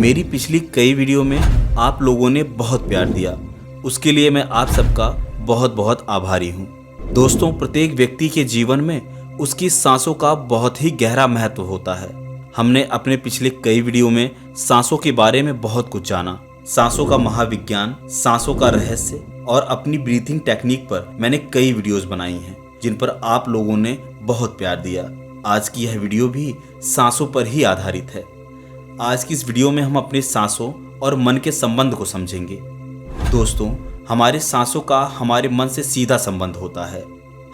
मेरी पिछली कई वीडियो में आप लोगों ने बहुत प्यार दिया, उसके लिए मैं आप सबका बहुत बहुत आभारी हूँ। दोस्तों, प्रत्येक व्यक्ति के जीवन में उसकी सांसों का बहुत ही गहरा महत्व होता है। हमने अपने पिछले कई वीडियो में सांसों के बारे में बहुत कुछ जाना। सांसों का महाविज्ञान, सांसों का रहस्य और अपनी ब्रीथिंग टेक्निक पर मैंने कई वीडियोस बनाई हैं, जिन पर आप लोगों ने बहुत प्यार दिया। आज की यह वीडियो भी सांसों पर ही आधारित है। आज की इस वीडियो में हम अपने सांसों और मन के संबंध को समझेंगे। दोस्तों, हमारे सांसों का हमारे मन से सीधा संबंध होता है।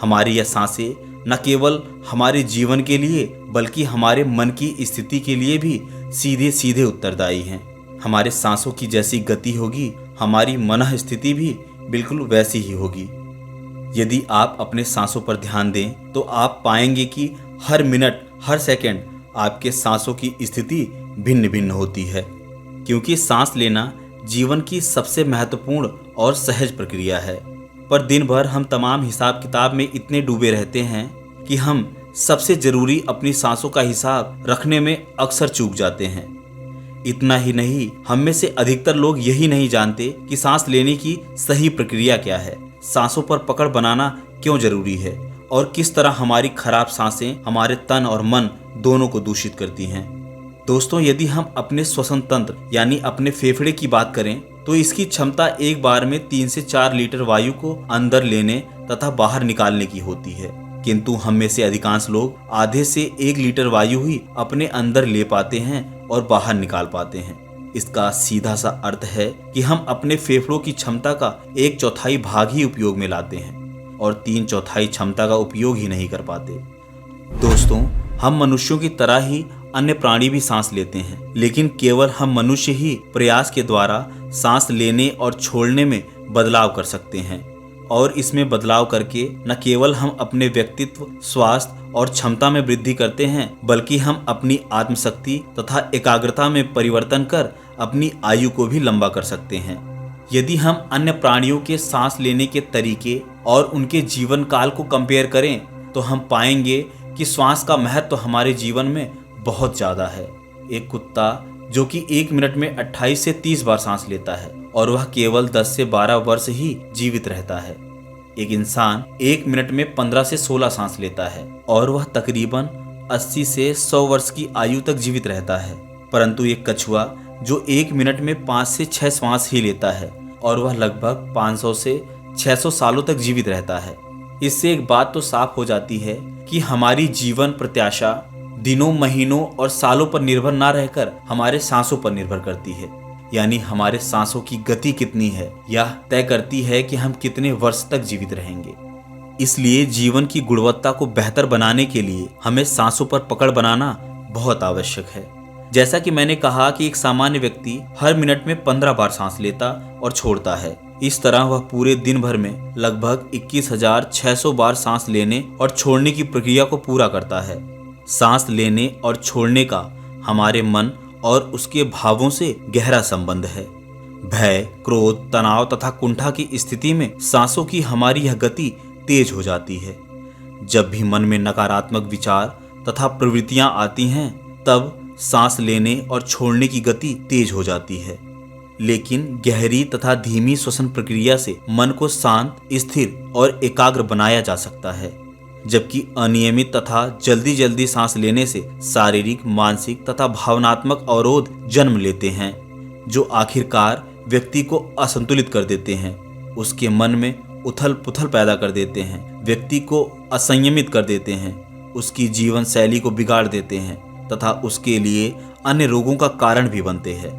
हमारी यह सांसें न केवल हमारे जीवन के लिए बल्कि हमारे मन की स्थिति के लिए भी सीधे सीधे उत्तरदायी हैं। हमारे सांसों की जैसी गति होगी, हमारी मन स्थिति भी बिल्कुल वैसी ही होगी। यदि आप अपने सांसों पर ध्यान दें तो आप पाएंगे कि हर मिनट, हर सेकंड आपके सांसों की स्थिति भिन्न भिन्न होती है, क्योंकि सांस लेना जीवन की सबसे महत्वपूर्ण और सहज प्रक्रिया है। पर दिन भर हम तमाम हिसाब किताब में इतने डूबे रहते हैं कि हम सबसे जरूरी अपनी सांसों का हिसाब रखने में अक्सर चूक जाते हैं। इतना ही नहीं, हम में से अधिकतर लोग यही नहीं जानते कि सांस लेने की सही प्रक्रिया क्या है, सांसों पर पकड़ बनाना क्यों जरूरी है और किस तरह हमारी खराब सांसें हमारे तन और मन दोनों को दूषित करती हैं। दोस्तों, यदि हम अपने श्वसन तंत्र यानी अपने फेफड़े की बात करें तो इसकी क्षमता एक बार में 3 से 4 लीटर वायु को अंदर लेने तथा बाहर निकालने की होती है, किंतु हम में से अधिकांश लोग आधे से 1 लीटर वायु ही अपने अंदर ले पाते हैं और बाहर निकाल पाते हैं। इसका सीधा सा अर्थ है कि हम अपने फेफड़ों की क्षमता का 1/4 भाग ही उपयोग में लाते हैं और 3/4 क्षमता का उपयोग ही नहीं कर पाते। दोस्तों, हम मनुष्यों की तरह ही अन्य प्राणी भी सांस लेते हैं, लेकिन केवल हम मनुष्य ही प्रयास के द्वारा सांस लेने और छोड़ने में बदलाव कर सकते हैं। और इसमें बदलाव करके न केवल हम अपने व्यक्तित्व, स्वास्थ्य और क्षमता में वृद्धि करते हैं, बल्कि हम अपनी आत्मशक्ति तथा एकाग्रता में परिवर्तन कर अपनी आयु को भी लंबा कर सकते हैं। यदि हम अन्य प्राणियों के सांस लेने के तरीके और उनके जीवन काल को कंपेयर करें तो हम पाएंगे कि श्वास का महत्व हमारे जीवन में बहुत ज़्यादा है। एक कुत्ता जो कि 1 मिनट में 28 से 30 बार सांस लेता है और वह केवल 10 से 12 वर्ष ही जीवित रहता है। एक इंसान 1 मिनट में 15 से 16 सांस लेता है और वह तकरीबन 80 से 100 वर्ष की आयु तक जीवित रहता है। परंतु एक कछुआ जो 1 मिनट में 5 से 6 श्वास ही लेता है और वह लगभग 500 से 600 सालों तक जीवित रहता है। इससे एक बात तो साफ हो जाती है कि हमारी जीवन प्रत्याशा दिनों, महीनों और सालों पर निर्भर ना रहकर हमारे सांसों पर निर्भर करती है। यानी हमारे सांसों की गति कितनी है यह तय करती है कि हम कितने वर्ष तक जीवित रहेंगे। इसलिए जीवन की गुणवत्ता को बेहतर बनाने के लिए हमें सांसों पर पकड़ बनाना बहुत आवश्यक है। जैसा कि मैंने कहा कि एक सामान्य व्यक्ति हर मिनट में 15 बार सांस लेता और छोड़ता है। इस तरह वह पूरे दिन भर में लगभग 21,600 बार सांस लेने और छोड़ने की प्रक्रिया को पूरा करता है। सांस लेने और छोड़ने का हमारे मन और उसके भावों से गहरा संबंध है। भय, क्रोध, तनाव तथा कुंठा की स्थिति में सांसों की हमारी यह गति तेज हो जाती है। जब भी मन में नकारात्मक विचार तथा प्रवृत्तियां आती हैं, तब सांस लेने और छोड़ने की गति तेज हो जाती है। लेकिन गहरी तथा धीमी श्वसन प्रक्रिया से मन को शांत, स्थिर और एकाग्र बनाया जा सकता है, जबकि अनियमित तथा जल्दी जल्दी सांस लेने से शारीरिक, मानसिक तथा भावनात्मक अवरोध जन्म लेते हैं, जो आखिरकार व्यक्ति को असंतुलित कर देते हैं, उसके मन में उथल पुथल पैदा कर देते हैं, व्यक्ति को असंयमित कर देते हैं, उसकी जीवन शैली को बिगाड़ देते हैं तथा उसके लिए अन्य रोगों का कारण भी बनते हैं।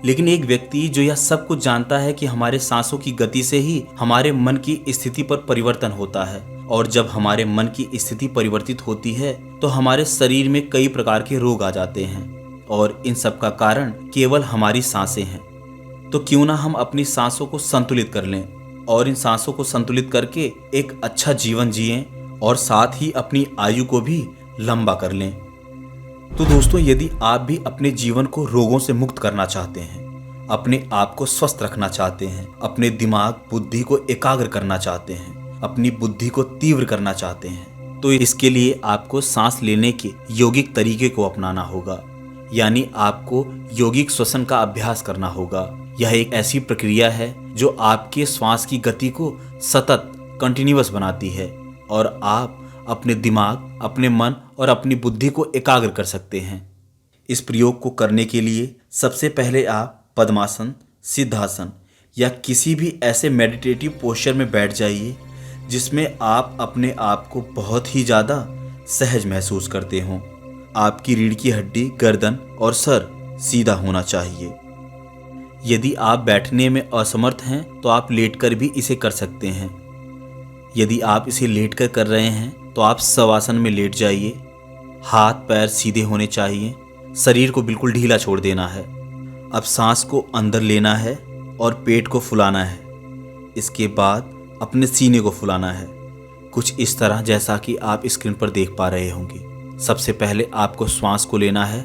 लेकिन एक व्यक्ति जो यह सब कुछ जानता है कि हमारे सांसों की गति से ही हमारे मन की स्थिति पर परिवर्तन होता है, और जब हमारे मन की स्थिति परिवर्तित होती है तो हमारे शरीर में कई प्रकार के रोग आ जाते हैं और इन सब का कारण केवल हमारी सांसें हैं। तो क्यों ना हम अपनी सांसों को संतुलित कर लें और इन सांसों को संतुलित करके एक अच्छा जीवन जिएं और साथ ही अपनी आयु को भी लंबा कर लें। तो दोस्तों, यदि आप भी अपने जीवन को रोगों से मुक्त करना चाहते हैं, अपने आप को स्वस्थ रखना चाहते हैं, अपने दिमाग, बुद्धि को एकाग्र करना चाहते हैं, अपनी बुद्धि को तीव्र करना चाहते हैं, तो इसके लिए आपको सांस लेने के यौगिक तरीके को अपनाना होगा। यानी आपको यौगिक श्वसन का अभ्यास करना होगा। यह एक ऐसी प्रक्रिया है जो आपके श्वास की गति को सतत कंटिन्यूअस बनाती है और आप अपने दिमाग, अपने मन और अपनी बुद्धि को एकाग्र कर सकते हैं। इस प्रयोग को करने के लिए सबसे पहले आप पद्मासन, सिद्धासन या किसी भी ऐसे मेडिटेटिव पोस्चर में बैठ जाइए जिसमें आप अपने आप को बहुत ही ज़्यादा सहज महसूस करते हों। आपकी रीढ़ की हड्डी, गर्दन और सर सीधा होना चाहिए। यदि आप बैठने में असमर्थ हैं तो आप लेटकर भी इसे कर सकते हैं। यदि आप इसे लेटकर कर रहे हैं तो आप शवासन में लेट जाइए। हाथ पैर सीधे होने चाहिए, शरीर को बिल्कुल ढीला छोड़ देना है। अब सांस को अंदर लेना है और पेट को फुलाना है। इसके बाद अपने सीने को फुलाना है, कुछ इस तरह जैसा कि आप स्क्रीन पर देख पा रहे होंगे। सबसे पहले आपको श्वास को लेना है,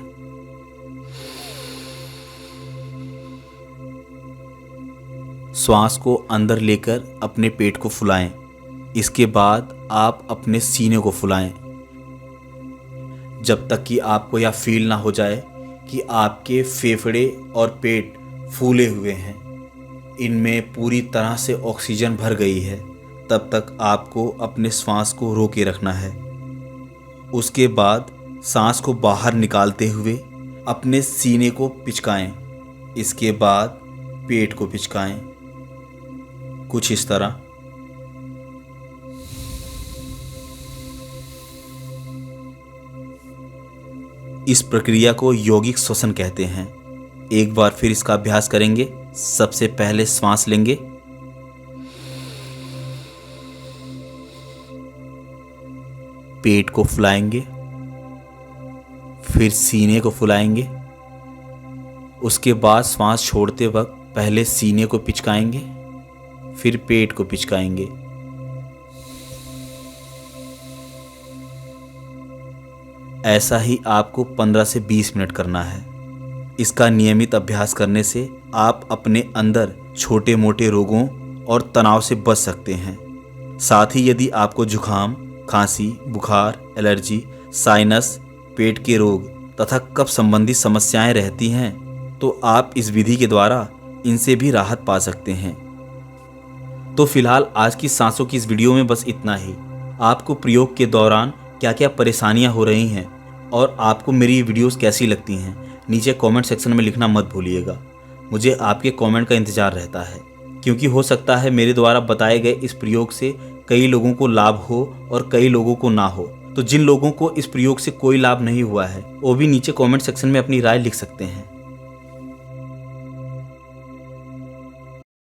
श्वास को अंदर लेकर अपने पेट को फुलाएं। इसके बाद आप अपने सीने को फुलाएं जब तक कि आपको यह फील ना हो जाए कि आपके फेफड़े और पेट फूले हुए हैं, इनमें पूरी तरह से ऑक्सीजन भर गई है। तब तक आपको अपने श्वास को रोके रखना है। उसके बाद सांस को बाहर निकालते हुए अपने सीने को पिचकाएं। इसके बाद पेट को पिचकाएं, कुछ इस तरह। इस प्रक्रिया को यौगिक श्वसन कहते हैं। एक बार फिर इसका अभ्यास करेंगे। सबसे पहले श्वास लेंगे, पेट को फुलाएंगे, फिर सीने को फुलाएंगे। उसके बाद श्वास छोड़ते वक्त पहले सीने को पिचकाएंगे, फिर पेट को पिचकाएंगे। ऐसा ही आपको 15 से 20 मिनट करना है। इसका नियमित अभ्यास करने से आप अपने अंदर छोटे मोटे रोगों और तनाव से बच सकते हैं। साथ ही यदि आपको जुखाम, खांसी, बुखार, एलर्जी, साइनस, पेट के रोग तथा कफ संबंधी समस्याएं रहती हैं तो आप इस विधि के द्वारा इनसे भी राहत पा सकते हैं। तो फिलहाल आज की सांसों की इस वीडियो में बस इतना ही। आपको प्रयोग के दौरान क्या क्या परेशानियां हो रही हैं और आपको मेरी ये वीडियोस कैसी लगती हैं, नीचे कमेंट सेक्शन में लिखना मत भूलिएगा। मुझे आपके कमेंट का इंतज़ार रहता है, क्योंकि हो सकता है मेरे द्वारा बताए गए इस प्रयोग से कई लोगों को लाभ हो और कई लोगों को ना हो। तो जिन लोगों को इस प्रयोग से कोई लाभ नहीं हुआ है वो भी नीचे कमेंट सेक्शन में अपनी राय लिख सकते हैं।